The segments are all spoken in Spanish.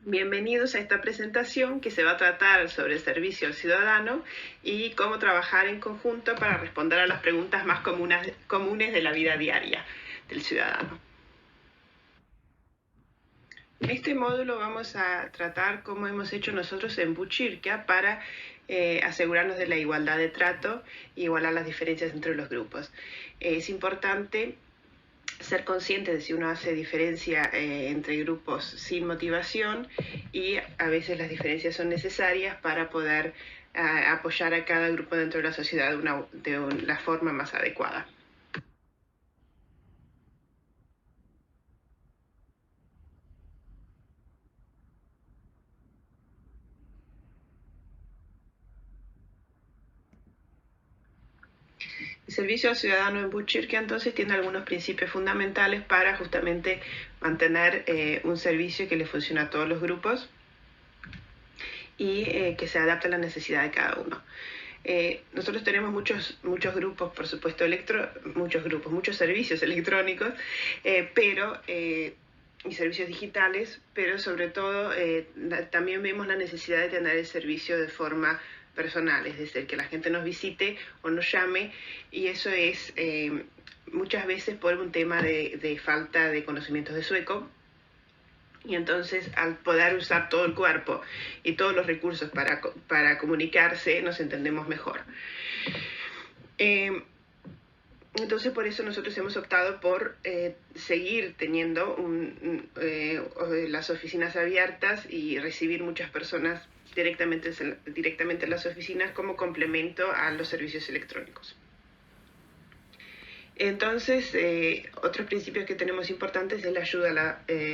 Bienvenidos a esta presentación que se va a tratar sobre el servicio al ciudadano y cómo trabajar en conjunto para responder a las preguntas más comunes de la vida diaria del ciudadano. En este módulo vamos a tratar cómo hemos hecho nosotros en Buchirka para asegurarnos de la igualdad de trato y igualar las diferencias entre los grupos. Es importante ser consciente de si uno hace diferencia entre grupos sin motivación, y a veces las diferencias son necesarias para poder apoyar a cada grupo dentro de la sociedad de la forma más adecuada. El servicio al ciudadano en Buchirka entonces tiene algunos principios fundamentales para justamente mantener un servicio que le funcione a todos los grupos y que se adapte a la necesidad de cada uno. Nosotros tenemos muchos grupos, por supuesto, muchos servicios electrónicos, y servicios digitales, pero sobre todo también vemos la necesidad de tener el servicio de forma personal, es decir, que la gente nos visite o nos llame, y eso es muchas veces por un tema de falta de conocimientos de sueco. Y entonces, al poder usar todo el cuerpo y todos los recursos para comunicarse, nos entendemos mejor. Entonces, por eso nosotros hemos optado por seguir teniendo las oficinas abiertas y recibir muchas personas directamente en las oficinas como complemento a los servicios electrónicos. Entonces, otros principios que tenemos importantes es la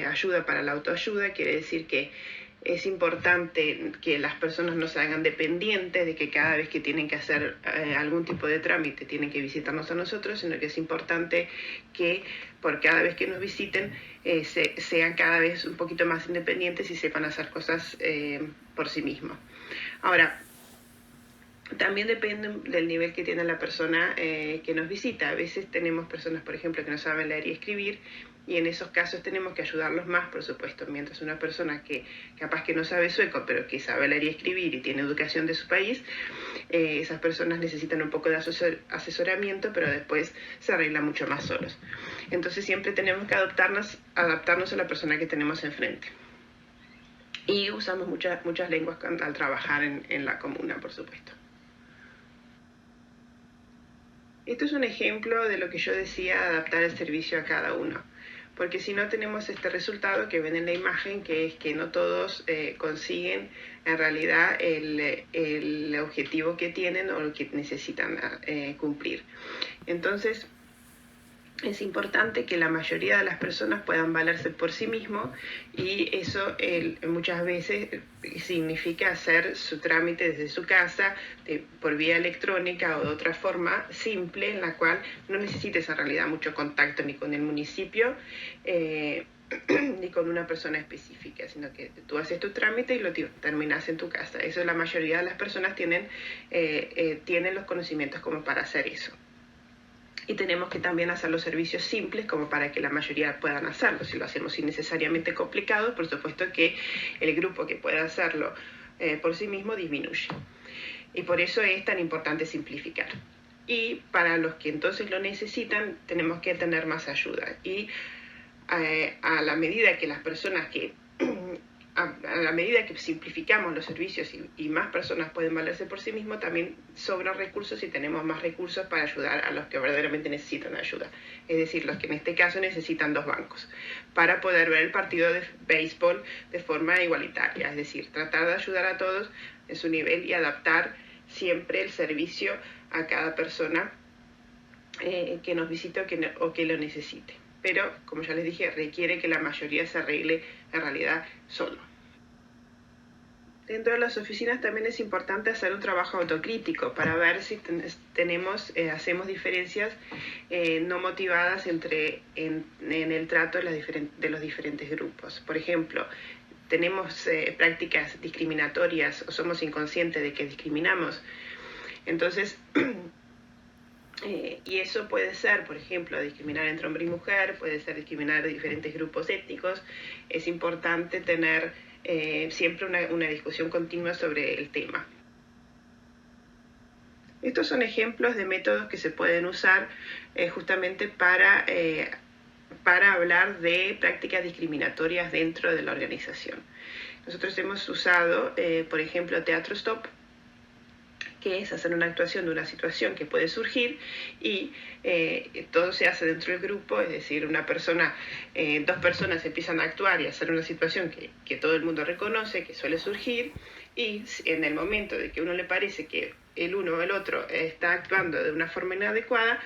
ayuda para la autoayuda. Quiere decir que es importante que las personas no se hagan dependientes de que cada vez que tienen que hacer algún tipo de trámite tienen que visitarnos a nosotros, sino que es importante que por cada vez que nos visiten sean cada vez un poquito más independientes y sepan hacer cosas por sí mismos. Ahora, también depende del nivel que tiene la persona que nos visita. A veces tenemos personas, por ejemplo, que no saben leer y escribir, y en esos casos tenemos que ayudarlos más, por supuesto. Mientras una persona que capaz que no sabe sueco, pero que sabe leer y escribir y tiene educación de su país, esas personas necesitan un poco de asesoramiento, pero después se arreglan mucho más solos. Entonces siempre tenemos que adaptarnos a la persona que tenemos enfrente. Y usamos muchas lenguas al trabajar en la comuna, por supuesto. Esto es un ejemplo de lo que yo decía, adaptar el servicio a cada uno, porque si no tenemos este resultado que ven en la imagen, que es que no todos consiguen en realidad el objetivo que tienen o lo que necesitan cumplir. Entonces, es importante que la mayoría de las personas puedan valerse por sí mismos, y eso muchas veces significa hacer su trámite desde su casa, por vía electrónica o de otra forma simple, en la cual no necesites en realidad mucho contacto ni con el municipio ni con una persona específica, sino que tú haces tu trámite y lo terminas en tu casa. Eso, la mayoría de las personas tienen los conocimientos como para hacer eso. Y tenemos que también hacer los servicios simples como para que la mayoría puedan hacerlo. Si lo hacemos innecesariamente complicado, por supuesto que el grupo que pueda hacerlo por sí mismo disminuye. Y por eso es tan importante simplificar. Y para los que entonces lo necesitan, tenemos que tener más ayuda. Y a la medida que las personas a la medida que simplificamos los servicios y más personas pueden valerse por sí mismos, también sobran recursos y tenemos más recursos para ayudar a los que verdaderamente necesitan ayuda. Es decir, los que en este caso necesitan 2 bancos para poder ver el partido de béisbol de forma igualitaria. Es decir, tratar de ayudar a todos en su nivel y adaptar siempre el servicio a cada persona que nos visite o que lo necesite. Pero, como ya les dije, requiere que la mayoría se arregle en realidad solo. Dentro de las oficinas también es importante hacer un trabajo autocrítico para ver si hacemos diferencias no motivadas en el trato de los diferentes grupos. Por ejemplo, tenemos prácticas discriminatorias o somos inconscientes de que discriminamos. Entonces, y eso puede ser, por ejemplo, discriminar entre hombre y mujer, puede ser discriminar de diferentes grupos étnicos. Es importante tener siempre una discusión continua sobre el tema. Estos son ejemplos de métodos que se pueden usar justamente para hablar de prácticas discriminatorias dentro de la organización. Nosotros hemos usado, por ejemplo, Teatro Stop, que es hacer una actuación de una situación que puede surgir y todo se hace dentro del grupo, es decir, dos personas empiezan a actuar y a hacer una situación que todo el mundo reconoce, que suele surgir, y en el momento de que a uno le parece que el uno o el otro está actuando de una forma inadecuada,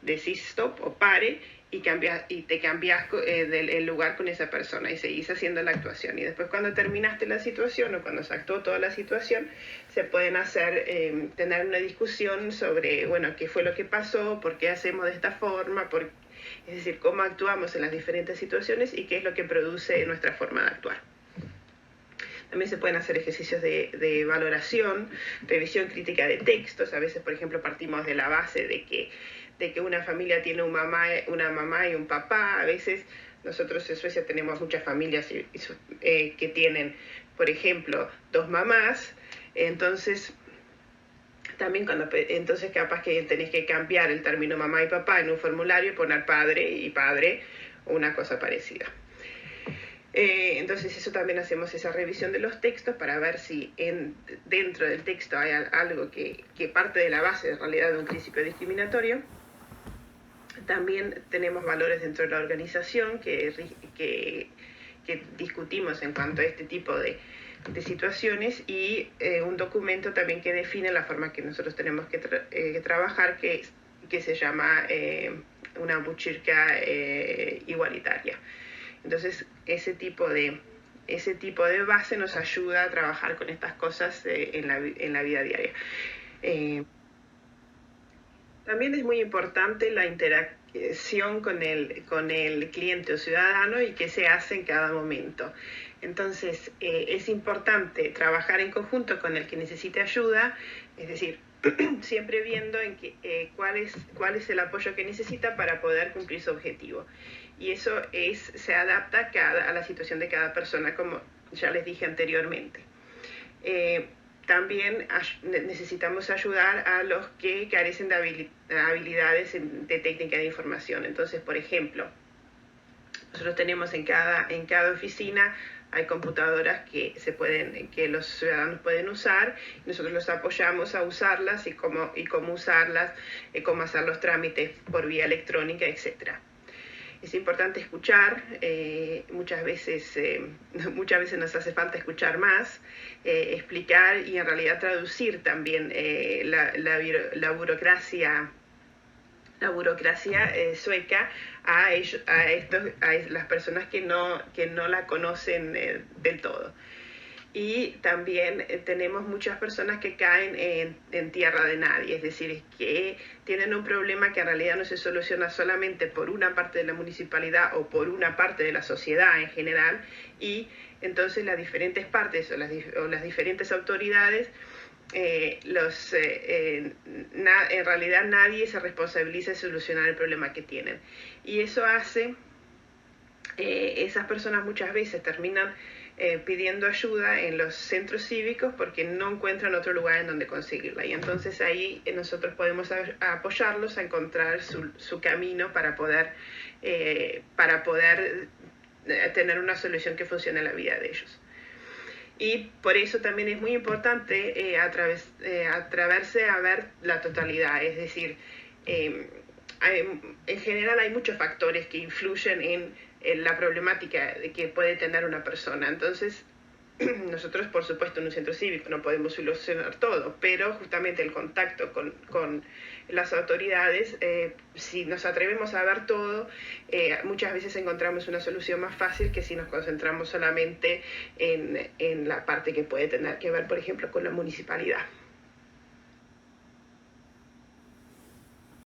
decís stop o pare y te cambias del lugar con esa persona y seguís haciendo la actuación. Y después, cuando terminaste la situación o cuando se actuó toda la situación, se pueden tener una discusión sobre, bueno, qué fue lo que pasó, por qué hacemos de esta forma, es decir, cómo actuamos en las diferentes situaciones y qué es lo que produce nuestra forma de actuar. También se pueden hacer ejercicios de valoración, revisión crítica de textos. A veces, por ejemplo, partimos de la base de que una familia tiene una mamá y un papá. A veces nosotros en Suecia tenemos muchas familias que tienen, por ejemplo, dos mamás. Entonces, también entonces capaz que tenés que cambiar el término mamá y papá en un formulario y poner padre y padre o una cosa parecida. Entonces eso también hacemos esa revisión de los textos para ver si dentro del texto hay algo que parte de la base en realidad de un principio discriminatorio. También tenemos valores dentro de la organización que discutimos en cuanto a este tipo de situaciones y un documento también que define la forma que nosotros tenemos que trabajar, que se llama una buchirka igualitaria. Entonces, ese tipo de base nos ayuda a trabajar con estas cosas en la vida diaria. También es muy importante la interacción con el cliente o ciudadano y qué se hace en cada momento. Entonces, es importante trabajar en conjunto con el que necesite ayuda, es decir, siempre viendo cuál es el apoyo que necesita para poder cumplir su objetivo. Y eso se adapta a la situación de cada persona, como ya les dije anteriormente. También necesitamos ayudar a los que carecen de habilidades de técnica de información. Entonces, por ejemplo, nosotros tenemos en cada oficina hay computadoras que los ciudadanos pueden usar. Nosotros los apoyamos a usarlas y cómo usarlas, cómo hacer los trámites por vía electrónica, etcétera. Es importante escuchar, muchas veces nos hace falta escuchar más, explicar y en realidad traducir también la burocracia sueca a las personas que no la conocen del todo. Y también tenemos muchas personas que caen en tierra de nadie, es decir, que tienen un problema que en realidad no se soluciona solamente por una parte de la municipalidad o por una parte de la sociedad en general, y entonces las diferentes partes o las diferentes autoridades, en realidad nadie se responsabiliza de solucionar el problema que tienen. Y eso hace, esas personas muchas veces terminan pidiendo ayuda en los centros cívicos porque no encuentran otro lugar en donde conseguirla. Y entonces ahí nosotros podemos apoyarlos a encontrar su camino para poder tener una solución que funcione en la vida de ellos. Y por eso también es muy importante atreverse a ver la totalidad, es decir, en general hay muchos factores que influyen en la problemática que puede tener una persona. Entonces, nosotros, por supuesto, en un centro cívico no podemos solucionar todo, pero justamente el contacto con las autoridades, si nos atrevemos a ver todo, muchas veces encontramos una solución más fácil que si nos concentramos solamente en la parte que puede tener que ver, por ejemplo, con la municipalidad.